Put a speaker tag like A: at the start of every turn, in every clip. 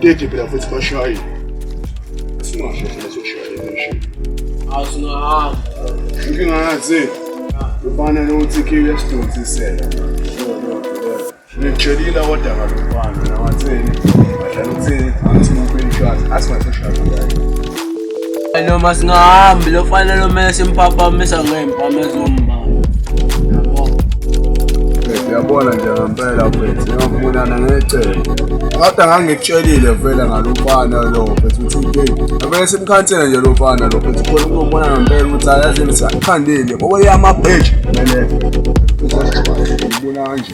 A: Tete phela futhi bashayi. Asingasho phela soshaya nje.
B: Awusingahamba.
A: Inkinga yazi. Ufana nokuthi ikhiwe esidonsisela. Ngitshelile kodwa ngalofana nawatheni. Badlala ukuthini? Asimuphe ishot. Asimasoshaya ngayo.
B: Noma singahambi lo fanele kumele simphaphamisa ngempama ezomba.
A: Uyabona nje ngempela mfethu, ngiyakubonana ngecebo. Kodwa ngangikutshelile vele ngalofana lo mfethu uthi avele simkhansela nje lofana lo mfethu khona ukubona ngempela ukuthi ayazi ngisakhandile ngoba iyamabheji mele. Ngibona kanje.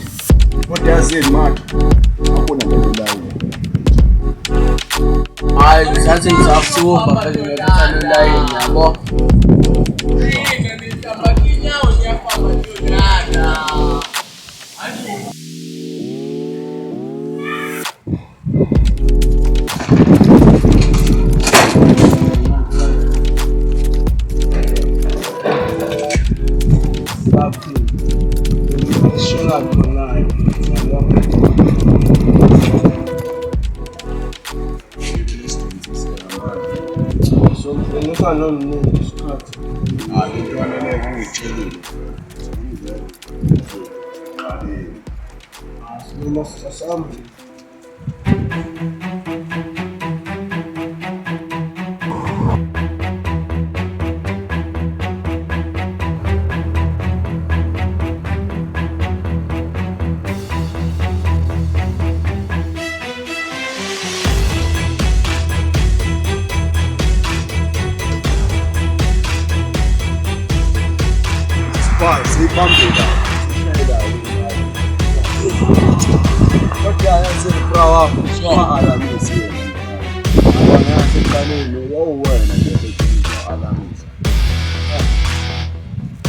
A: Kodwa yazini manje. Ngabona nje la.
B: Hayi ngisathi ngisafuba phela ngiyakuthatha line yabo.
A: Sibambela. Kodwa yasebrawa swa alamisi. Abana yasekaleni wawena nje alamisi.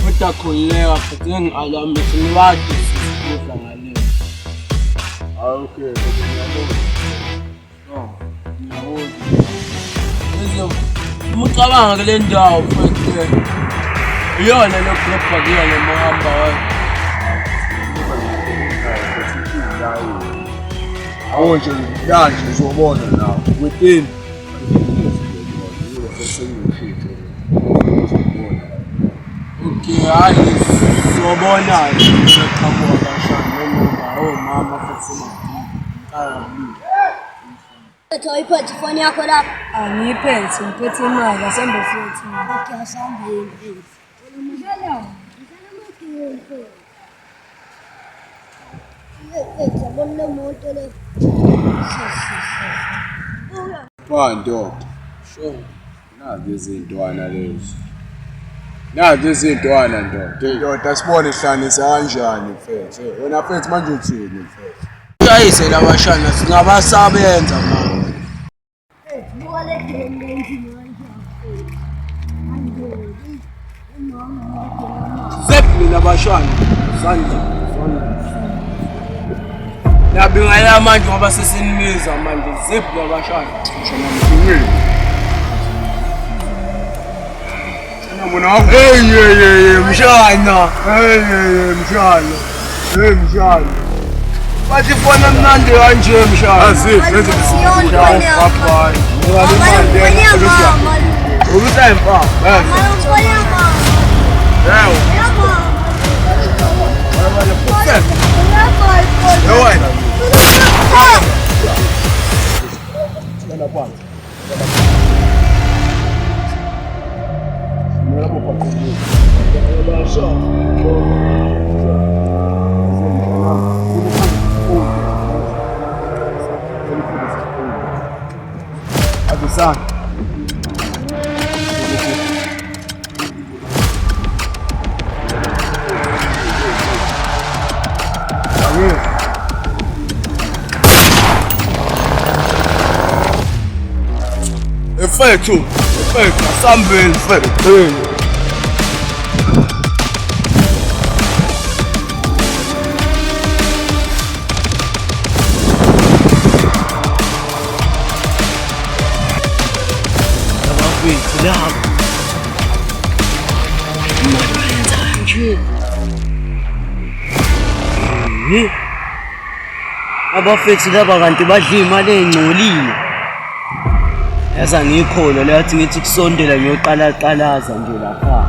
B: Kodwa khuleka futhi ngingalamisi ngiwathi sifunda ngale.
A: Okay, ngiyabona.
B: Ngiyabona. Umucabanga kule ndawo futhi iyona lokupha kuyona mahamba wayo.
A: Awu nje kanje uzobona nawe within
B: Okay, hayi uzobona ngiqhamuka kashana noma mama futhi
C: Uyiphethe ifoni yakho lapha?
D: Angiyiphethe, ngiphethe imali asambe futhi.
C: Okay, asambe mfethu. Yabona moto le.
A: Ndoda.
B: Sure.
A: Nazi izintwana lezi. Nazi izintwana ndoda. Ndoda sibone ihlanisa kanjani mfethu. Wena mfethu manje uthini mfethu?
B: Uyayise labashana singabasabenza mama.
C: Buka le dende endini
B: Zephi labashana sandla. Nabingaya manje ngoba sesinimiza manje zephi labashana.
A: Shona mthungeni. Bona hey mshana. Hey mshana. Mshana.
B: Bathi fona mnandi kanje mshana.
A: Azizi lenze
C: Mama,
B: Ukusempa.
A: Sana.
B: Efethu, asambeni efethu. Abafethu laba kanti badla imali engcolile. Yasa ngikholwa leyathi ngithi kusondela ngiyoqalaqalaza nje lapha.